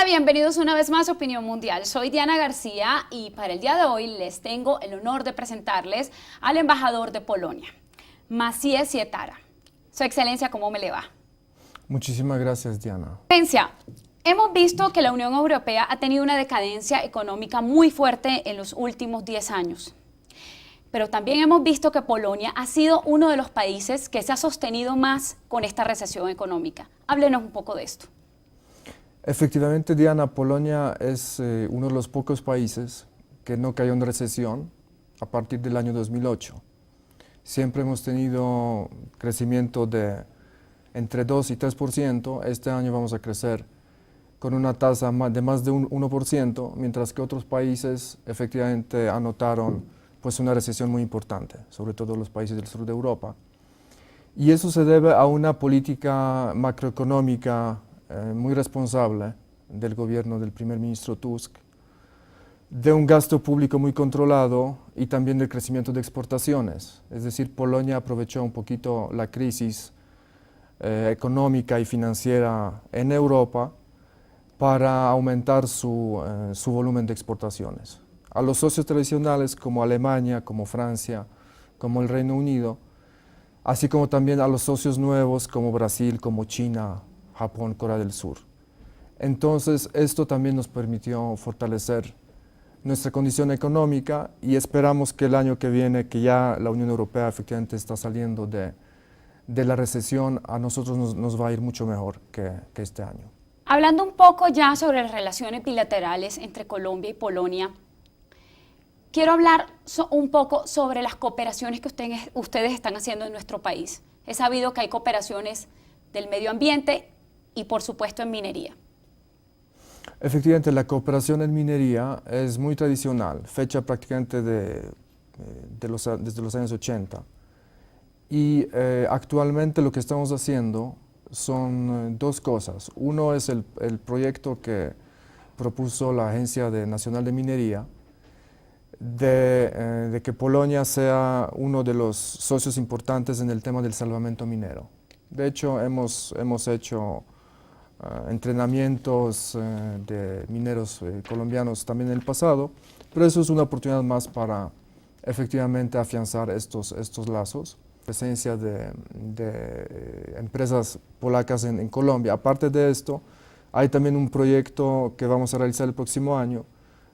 Hola, bienvenidos una vez más a Opinión Mundial. Soy Diana García y para el día de hoy les tengo el honor de presentarles al embajador de Polonia, Maciej Sietara. Su Excelencia, ¿cómo me le va? Muchísimas gracias, Diana. Excelencia, hemos visto que la Unión Europea ha tenido una decadencia económica muy fuerte en los últimos 10 años. Pero también hemos visto que Polonia ha sido uno de los países que se ha sostenido más con esta recesión económica. Háblenos un poco de esto. Efectivamente, Diana, Polonia es uno de los pocos países que no cayó en recesión a partir del año 2008. Siempre hemos tenido crecimiento de entre 2 y 3%. Este año vamos a crecer con una tasa de más de un 1%, mientras que otros países efectivamente anotaron pues, una recesión muy importante, sobre todo los países del sur de Europa. Y eso se debe a una política macroeconómica muy responsable del gobierno del primer ministro Tusk, de un gasto público muy controlado y también del crecimiento de exportaciones. Es decir, Polonia aprovechó un poquito la crisis económica y financiera en Europa para aumentar su volumen de exportaciones. A los socios tradicionales como Alemania, como Francia, como el Reino Unido, así como también a los socios nuevos como Brasil, como China, Japón, Corea del Sur. Entonces, esto también nos permitió fortalecer nuestra condición económica y esperamos que el año que viene, que ya la Unión Europea efectivamente está saliendo de la recesión, a nosotros nos va a ir mucho mejor que este año. Hablando un poco ya sobre las relaciones bilaterales entre Colombia y Polonia, quiero hablar un poco sobre las cooperaciones que ustedes están haciendo en nuestro país. He sabido que hay cooperaciones del medio ambiente y por supuesto en minería. Efectivamente, la cooperación en minería es muy tradicional, fecha prácticamente desde los años 80. Y actualmente lo que estamos haciendo son dos cosas. Uno es el proyecto que propuso la Agencia Nacional de Minería, de que Polonia sea uno de los socios importantes en el tema del salvamento minero. De hecho, hemos hecho entrenamientos de mineros colombianos también en el pasado, pero eso es una oportunidad más para efectivamente afianzar estos lazos. Presencia de empresas polacas en Colombia. Aparte de esto, hay también un proyecto que vamos a realizar el próximo año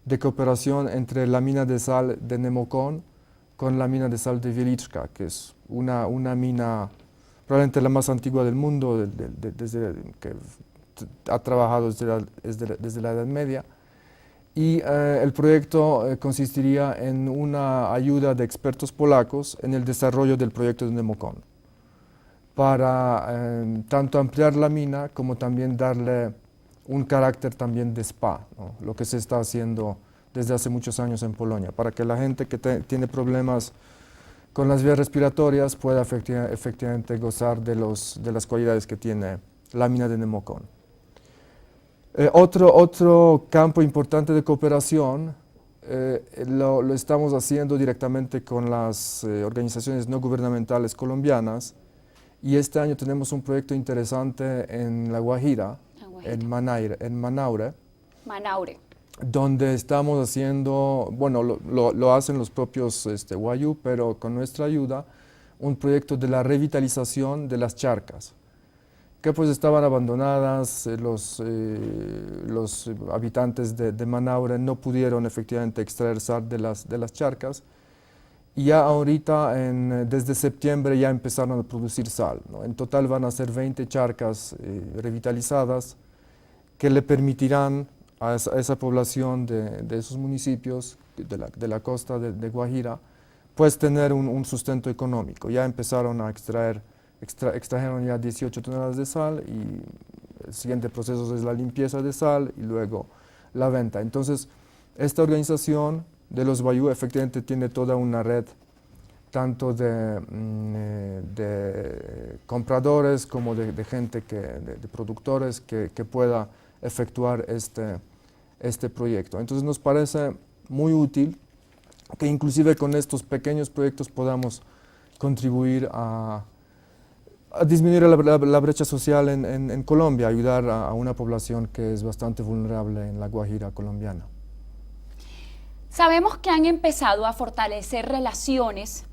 de cooperación entre la mina de sal de Nemocon con la mina de sal de Wieliczka, que es una mina probablemente la más antigua del mundo, desde que ha trabajado desde la Edad Media. Y el proyecto consistiría en una ayuda de expertos polacos en el desarrollo del proyecto de Nemocon, para tanto ampliar la mina como también darle un carácter también de spa, ¿no? Lo que se está haciendo desde hace muchos años en Polonia, para que la gente que tiene problemas con las vías respiratorias pueda efectivamente gozar de las cualidades que tiene la mina de Nemocon. Otro campo importante de cooperación lo estamos haciendo directamente con las organizaciones no gubernamentales colombianas, y este año tenemos un proyecto interesante en La Guajira, en Manaure, donde estamos haciendo, bueno, lo hacen los propios Wayuu, pero con nuestra ayuda, un proyecto de la revitalización de las charcas, que pues estaban abandonadas. Los habitantes de Manaure no pudieron efectivamente extraer sal de las charcas, y ya ahorita, desde septiembre, ya empezaron a producir sal, ¿no? En total van a ser 20 charcas revitalizadas que le permitirán a esa población de esos municipios de la costa de Guajira, pues tener un sustento económico. Ya empezaron a extrajeron ya 18 toneladas de sal, y el siguiente proceso es la limpieza de sal y luego la venta. Entonces, esta organización de los Wayuu efectivamente tiene toda una red, tanto de compradores como de gente, de productores que pueda efectuar este proyecto. Entonces nos parece muy útil que inclusive con estos pequeños proyectos podamos contribuir a A disminuir la brecha social en Colombia, ayudar a una población que es bastante vulnerable en la Guajira colombiana. Sabemos que han empezado a fortalecer relaciones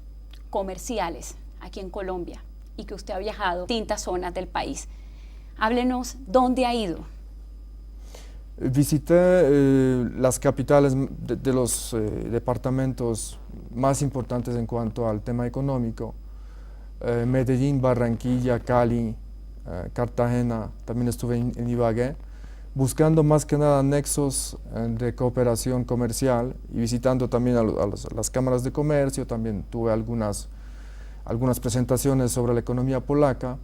comerciales aquí en Colombia y que usted ha viajado a distintas zonas del país. Háblenos, ¿dónde ha ido? Visité las capitales de los departamentos más importantes en cuanto al tema económico. Medellín, Barranquilla, Cali, Cartagena, también estuve en Ibagué, buscando más que nada nexos de cooperación comercial y visitando también a las cámaras de comercio. También tuve algunas presentaciones sobre la economía polaca,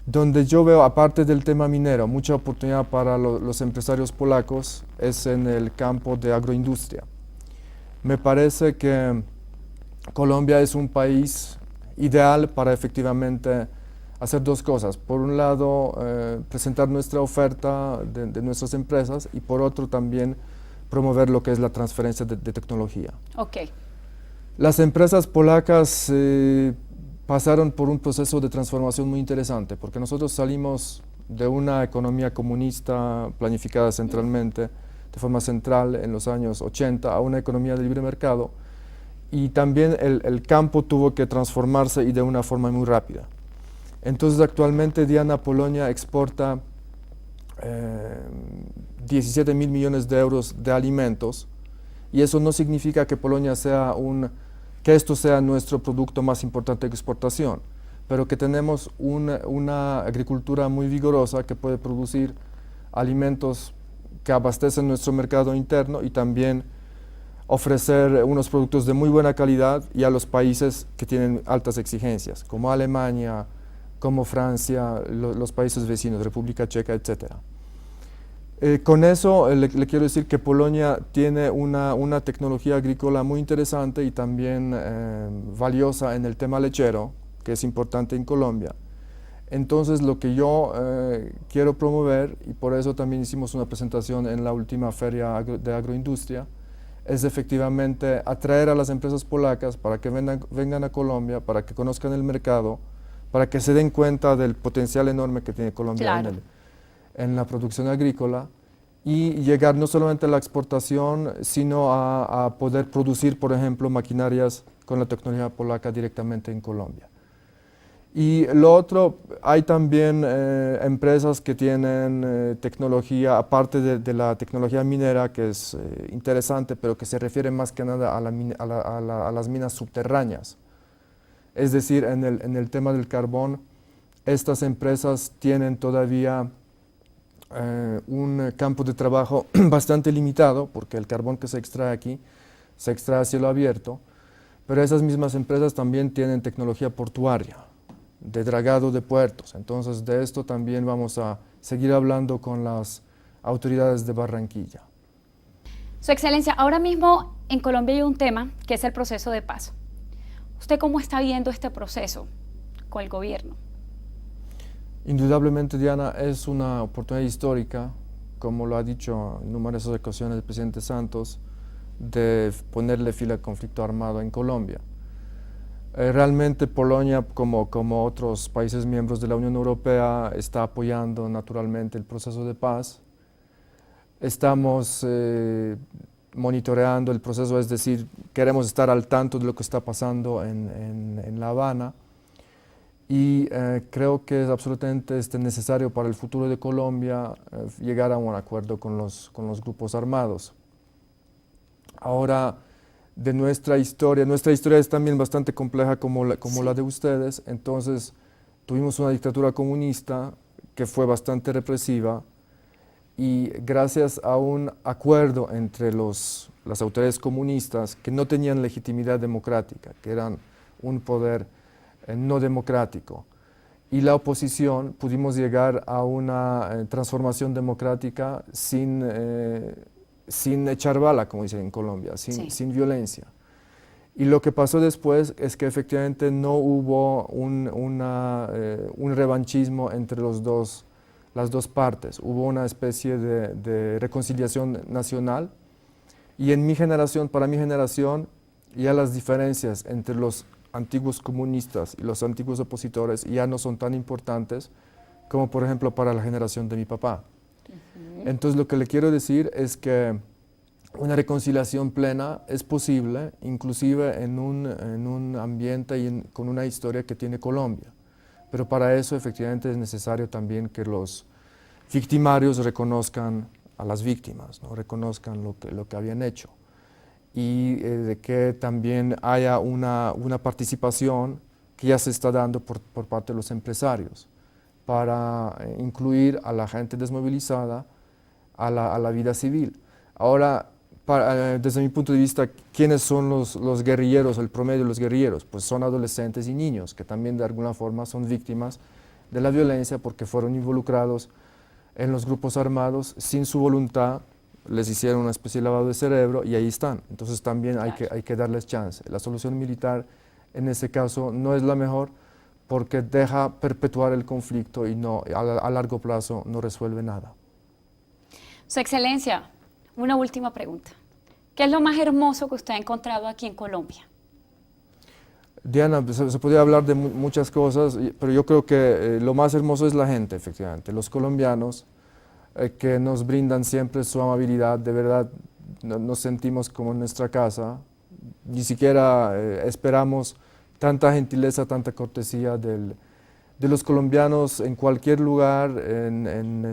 donde yo veo, aparte del tema minero, mucha oportunidad para los empresarios polacos es en el campo de agroindustria. Me parece que Colombia es un país ideal para efectivamente hacer dos cosas. Por un lado, presentar nuestra oferta de nuestras empresas y por otro también promover lo que es la transferencia de tecnología. Okay. Las empresas polacas pasaron por un proceso de transformación muy interesante, porque nosotros salimos de una economía comunista planificada centralmente, de forma central en los años 80, a una economía de libre mercado, y también el campo tuvo que transformarse y de una forma muy rápida. Entonces actualmente Diana Polonia exporta 17.000 millones de euros de alimentos, y eso no significa que Polonia sea que esto sea nuestro producto más importante de exportación, pero que tenemos una agricultura muy vigorosa que puede producir alimentos que abastecen nuestro mercado interno y también ofrecer unos productos de muy buena calidad y a los países que tienen altas exigencias, como Alemania, como Francia, los países vecinos, República Checa, etc. Con eso le quiero decir que Polonia tiene una tecnología agrícola muy interesante y también valiosa en el tema lechero, que es importante en Colombia. Entonces lo que yo quiero promover, y por eso también hicimos una presentación en la última feria de agroindustria, es efectivamente atraer a las empresas polacas para que vengan a Colombia, para que conozcan el mercado, para que se den cuenta del potencial enorme que tiene Colombia Claro. en la producción agrícola, y llegar no solamente a la exportación, sino a poder producir, por ejemplo, maquinarias con la tecnología polaca directamente en Colombia. Y lo otro, hay también empresas que tienen tecnología, aparte de la tecnología minera, que es interesante, pero que se refiere más que nada a las minas subterráneas. Es decir, en el tema del carbón, estas empresas tienen todavía un campo de trabajo bastante limitado, porque el carbón que se extrae aquí se extrae a cielo abierto, pero esas mismas empresas también tienen tecnología portuaria, de dragado de puertos. Entonces, de esto también vamos a seguir hablando con las autoridades de Barranquilla. Su Excelencia, ahora mismo en Colombia hay un tema que es el proceso de paz. ¿Usted cómo está viendo este proceso con el gobierno? Indudablemente, Diana, es una oportunidad histórica, como lo ha dicho en numerosas ocasiones el presidente Santos, de ponerle fin al conflicto armado en Colombia. Realmente Polonia, como otros países miembros de la Unión Europea, está apoyando naturalmente el proceso de paz. Estamos monitoreando el proceso, es decir, queremos estar al tanto de lo que está pasando en La Habana, y creo que es absolutamente necesario para el futuro de Colombia llegar a un acuerdo con los grupos armados. Ahora, de nuestra historia es también bastante compleja como la de ustedes. Entonces tuvimos una dictadura comunista que fue bastante represiva, y gracias a un acuerdo entre las autoridades comunistas que no tenían legitimidad democrática, que eran un poder no democrático, y la oposición, pudimos llegar a una transformación democrática sin echar bala, como dicen en Colombia, sin violencia. Y lo que pasó después es que efectivamente no hubo un revanchismo entre las dos partes. Hubo una especie de reconciliación nacional, y para mi generación, ya las diferencias entre los antiguos comunistas y los antiguos opositores ya no son tan importantes como por ejemplo para la generación de mi papá. Entonces lo que le quiero decir es que una reconciliación plena es posible, inclusive en un ambiente y con una historia que tiene Colombia. Pero para eso efectivamente es necesario también que los victimarios reconozcan a las víctimas, ¿no? Reconozcan lo que habían hecho. Y de que también haya una participación que ya se está dando por parte de los empresarios para incluir a la gente desmovilizada a la vida civil. Ahora, desde mi punto de vista, ¿quiénes son los guerrilleros, el promedio de los guerrilleros? Pues son adolescentes y niños que también de alguna forma son víctimas de la violencia porque fueron involucrados en los grupos armados sin su voluntad, les hicieron una especie de lavado de cerebro y ahí están. Entonces también hay que darles chance. La solución militar en ese caso no es la mejor porque deja perpetuar el conflicto y no, a largo plazo no resuelve nada. Su Excelencia, una última pregunta. ¿Qué es lo más hermoso que usted ha encontrado aquí en Colombia? Diana, se podría hablar de muchas cosas, pero yo creo que lo más hermoso es la gente, efectivamente. Los colombianos que nos brindan siempre su amabilidad, de verdad nos sentimos como en nuestra casa. Ni siquiera esperamos tanta gentileza, tanta cortesía de los colombianos en cualquier lugar,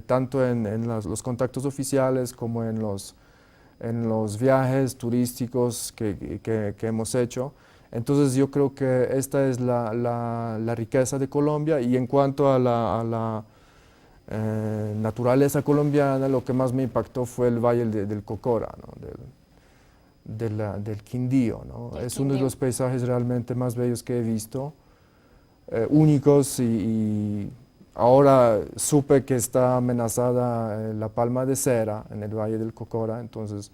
tanto en los contactos oficiales como en los viajes turísticos que hemos hecho. Entonces yo creo que esta es la riqueza de Colombia y en cuanto a la naturaleza colombiana, lo que más me impactó fue el Valle del Cocora, ¿no? del Quindío, ¿no? Es uno de los paisajes realmente más bellos que he visto, únicos y ahora supe que está amenazada la palma de cera en el Valle del Cocora, entonces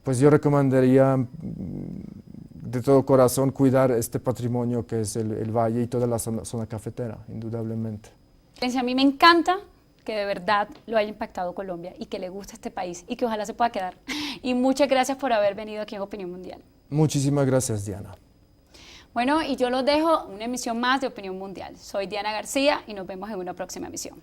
pues yo recomendaría de todo corazón cuidar este patrimonio que es el valle y toda la zona cafetera, indudablemente. A mí me encanta que de verdad lo haya impactado Colombia y que le guste este país y que ojalá se pueda quedar. Y muchas gracias por haber venido aquí en Opinión Mundial. Muchísimas gracias, Diana. Bueno, y yo los dejo en una emisión más de Opinión Mundial. Soy Diana García y nos vemos en una próxima emisión.